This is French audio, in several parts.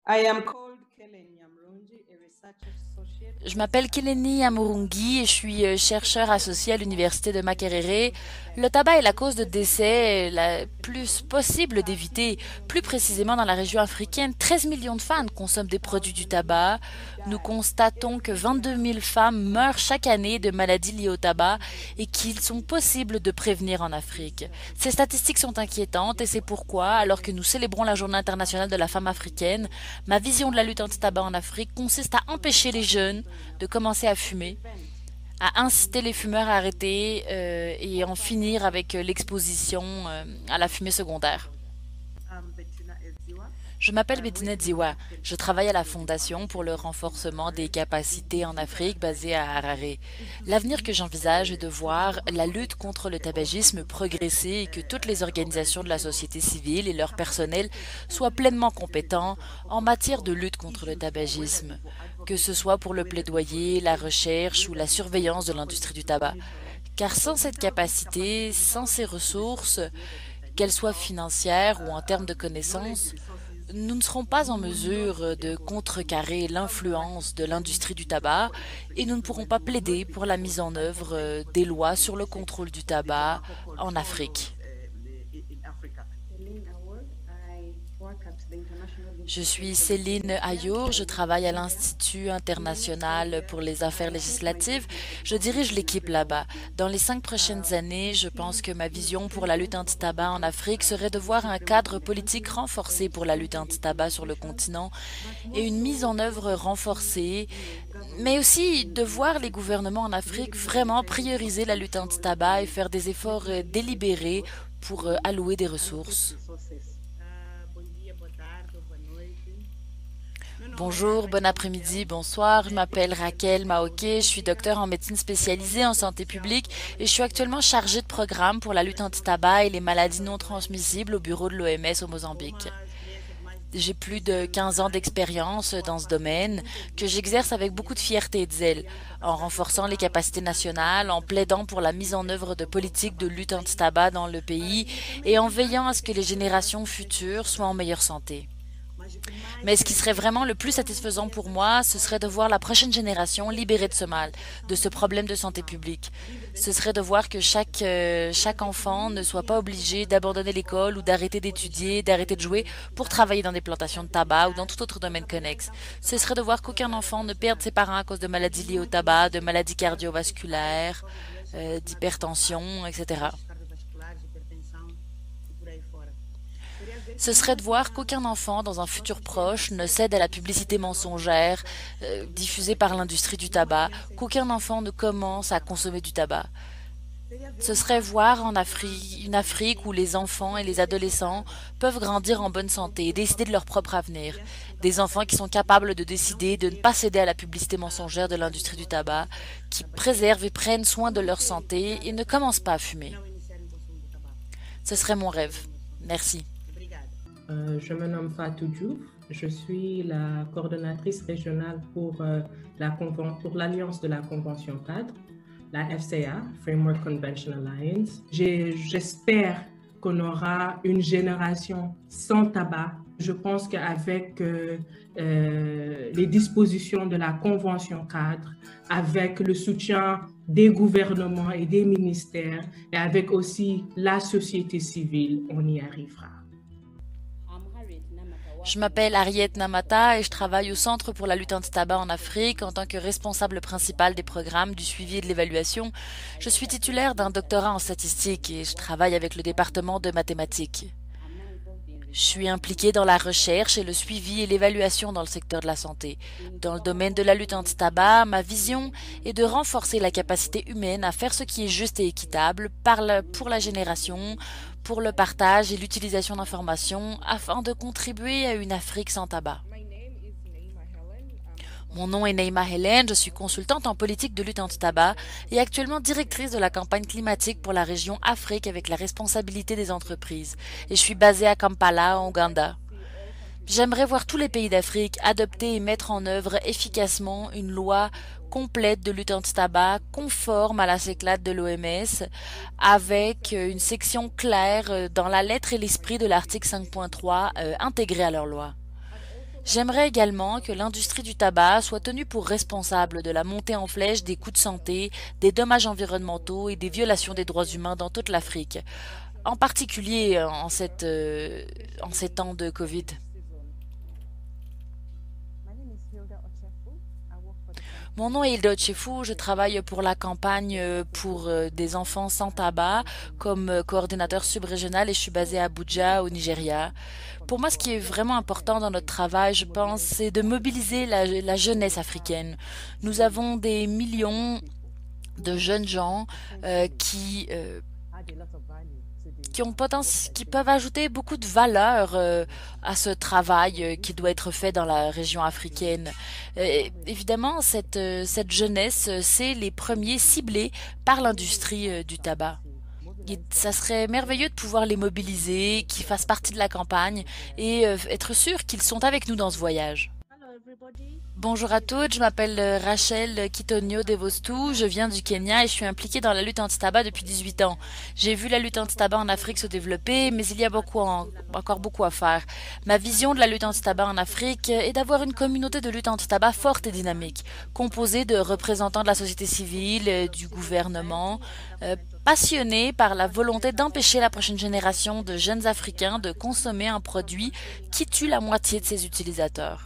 I am called Kellen Nyamrunji, a research associate Je at m'appelle Kileni Amurungi et je suis chercheur associé à l'université de Makerere. Le tabac est la cause de décès la plus possible d'éviter. Plus précisément dans la région africaine, 13 millions de femmes consomment des produits du tabac. Nous constatons que 22 000 femmes meurent chaque année de maladies liées au tabac et qu'ils sont possibles de prévenir en Afrique. Ces statistiques sont inquiétantes et c'est pourquoi, alors que nous célébrons la Journée internationale de la femme africaine, ma vision de la lutte anti-tabac en Afrique consiste à empêcher les jeunes de commencer à fumer, à inciter les fumeurs à arrêter et en finir avec l'exposition à la fumée secondaire. Bettina Edziwa. Je m'appelle I Bettina work with the Dziwa. African Je travaille à la Development Fondation pour le Association renforcement des Harare capacités en in Afrique basée à Harare. to L'avenir que see j'envisage est de to voir la lutte incorporate contre le all tabagisme participants progresser et que toutes les organisations de la organizations société civile et leur personnel participate soient fully pleinement in the compétents development en matière de lutte contre le issues, whether tabagisme, it for que ce advocacy, soit pour le whether it for plaidoyer, la research, recherche ou whether la it for surveillance de l'industrie du advocacy tabac. monitoring. Car sans Because cette without this capacité, capacity, sans without ces the ressources, resources to be able to qu'elles soient deliver financières ou en termes de knowledge connaissances, resources, nous ne serons pas en we will not mesure be de able to contrecarrer have the right l'influence de l'industrie du mechanisms tabac for et nous ne intervention pourrons and pas we will not plaider be pour la able mise to en œuvre advocate for des the lois sur le implementation contrôle du of the tabac tobacco en control laws Afrique. in Africa. Je suis Céline Ayour, je travaille à l'Institut international pour les affaires législatives. Je dirige l'équipe là-bas. Dans les 5 prochaines années, je pense que ma vision pour la lutte anti-tabac en Afrique serait de voir un cadre politique renforcé pour la lutte anti-tabac sur le continent et une mise en œuvre renforcée, mais aussi de voir les gouvernements en Afrique vraiment prioriser la lutte anti-tabac et faire des efforts délibérés pour allouer des ressources. Bonjour, bon après-midi, bonsoir. Je m'appelle Raquel Maoké, je suis docteur en médecine spécialisée en santé publique et je suis actuellement chargée de programme pour la lutte anti-tabac et les maladies non transmissibles au bureau de l'OMS au Mozambique. J'ai plus de 15 ans d'expérience dans ce domaine que j'exerce avec beaucoup de fierté et de zèle, en renforçant les capacités nationales, en plaidant pour la mise en œuvre de politiques de lutte anti-tabac dans le pays et en veillant à ce que les générations futures soient en meilleure santé. Mais ce qui serait vraiment le plus satisfaisant pour moi, ce serait de voir la prochaine génération libérée de ce mal, de ce problème de santé publique. Ce serait de voir que chaque enfant ne soit pas obligé d'abandonner l'école ou d'arrêter d'étudier, d'arrêter de jouer pour travailler dans des plantations de tabac ou dans tout autre domaine connexe. Ce serait de voir qu'aucun enfant ne perde ses parents à cause de maladies liées au tabac, de maladies cardiovasculaires, d'hypertension, etc. Ce serait de voir qu'aucun enfant dans un futur proche ne cède à la publicité mensongère diffusée par l'industrie du tabac, qu'aucun enfant ne commence à consommer du tabac. Ce serait voir en Afrique, une Afrique où les enfants et les adolescents peuvent grandir en bonne santé et décider de leur propre avenir. Des enfants qui sont capables de décider de ne pas céder à la publicité mensongère de l'industrie du tabac, qui préservent et prennent soin de leur santé et ne commencent pas à fumer. Ce serait mon rêve. Merci. Je me nomme Fatou Diouf. Je suis la coordonnatrice régionale pour l'Alliance de la Convention cadre, la FCA, Framework Convention Alliance. J'espère qu'on aura une génération sans tabac. Je pense qu'avec les dispositions de la Convention cadre, avec le soutien des gouvernements et des ministères, et avec aussi la société civile, on y arrivera. Je m'appelle Ariette Namata et je travaille au Centre pour la lutte anti-tabac en Afrique en tant que responsable principale des programmes, du suivi et de l'évaluation. Je suis titulaire d'un doctorat en statistique et je travaille avec le département de mathématiques. Je suis impliquée dans la recherche et le suivi et l'évaluation dans le secteur de la santé. Dans le domaine de la lutte anti-tabac, ma vision est de renforcer la capacité humaine à faire ce qui est juste et équitable pour la génération, pour le partage et l'utilisation d'informations afin de contribuer à une Afrique sans tabac. Mon nom est Neima Helen, je suis consultante en politique de lutte anti-tabac et actuellement directrice de la campagne climatique pour la région Afrique avec la responsabilité des entreprises. Et je suis basée à Kampala, en Ouganda. J'aimerais voir tous les pays d'Afrique adopter et mettre en œuvre efficacement une loi complète de lutte anti-tabac conforme à la CECLAT de l'OMS avec une section claire dans la lettre et l'esprit de l'article 5.3 intégrée à leur loi. J'aimerais également que l'industrie du tabac soit tenue pour responsable de la montée en flèche des coûts de santé, des dommages environnementaux et des violations des droits humains dans toute l'Afrique, en particulier en ces temps de Covid. Mon nom est Hilda Ochefu, je travaille pour la campagne pour des enfants sans tabac comme coordinateur subrégional et je suis basée à Abuja au Nigeria. Pour moi, ce qui est vraiment important dans notre travail, je pense, c'est de mobiliser la jeunesse africaine. Nous avons des millions de jeunes gens qui peuvent ajouter beaucoup de valeur à ce travail qui doit être fait dans la région africaine. Évidemment, cette jeunesse, c'est les premiers ciblés par l'industrie du tabac. Et ça serait merveilleux de pouvoir les mobiliser, qu'ils fassent partie de la campagne et être sûr qu'ils sont avec nous dans ce voyage. Bonjour à toutes, je m'appelle Rachel Kitonio Devostu, je viens du Kenya et je suis impliquée dans la lutte anti-tabac depuis 18 ans. J'ai vu la lutte anti-tabac en Afrique se développer, mais il y a encore beaucoup à faire. Ma vision de la lutte anti-tabac en Afrique est d'avoir une communauté de lutte anti-tabac forte et dynamique, composée de représentants de la société civile, du gouvernement, passionnés par la volonté d'empêcher la prochaine génération de jeunes Africains de consommer un produit qui tue la moitié de ses utilisateurs.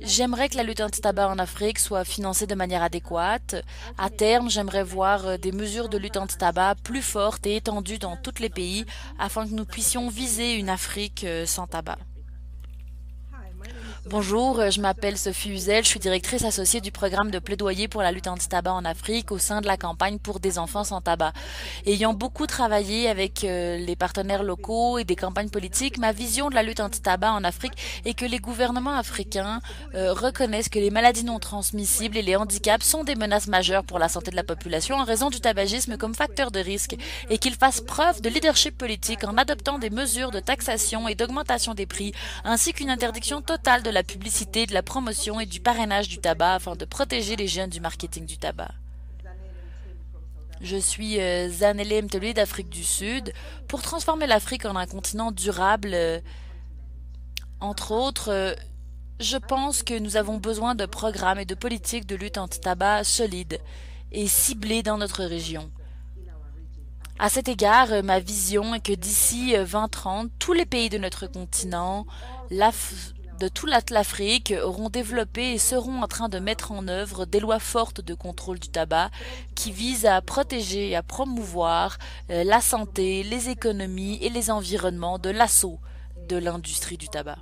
J'aimerais que la lutte anti-tabac en Afrique soit financée de manière adéquate. À terme, j'aimerais voir des mesures de lutte anti-tabac plus fortes et étendues dans tous les pays afin que nous puissions viser une Afrique sans tabac. Bonjour, je m'appelle Sophie Huzel, je suis directrice associée du programme de plaidoyer pour la lutte anti-tabac en Afrique au sein de la campagne pour des enfants sans tabac. Ayant beaucoup travaillé avec les partenaires locaux et des campagnes politiques, ma vision de la lutte anti-tabac en Afrique est que les gouvernements africains reconnaissent que les maladies non transmissibles et les handicaps sont des menaces majeures pour la santé de la population en raison du tabagisme comme facteur de risque et qu'ils fassent preuve de leadership politique en adoptant des mesures de taxation et d'augmentation des prix ainsi qu'une interdiction totale de la publicité, de la promotion et du parrainage du tabac afin de protéger les jeunes du marketing du tabac. Je suis Zanele Mteli d'Afrique du Sud. Pour transformer l'Afrique en un continent durable, entre autres, je pense que nous avons besoin de programmes et de politiques de lutte anti-tabac solides et ciblées dans notre région. À cet égard, ma vision est que d'ici 2030, tous les pays de notre continent, de toute l'Afrique auront développé et seront en train de mettre en œuvre des lois fortes de contrôle du tabac qui visent à protéger et à promouvoir la santé, les économies et les environnements de l'assaut de l'industrie du tabac.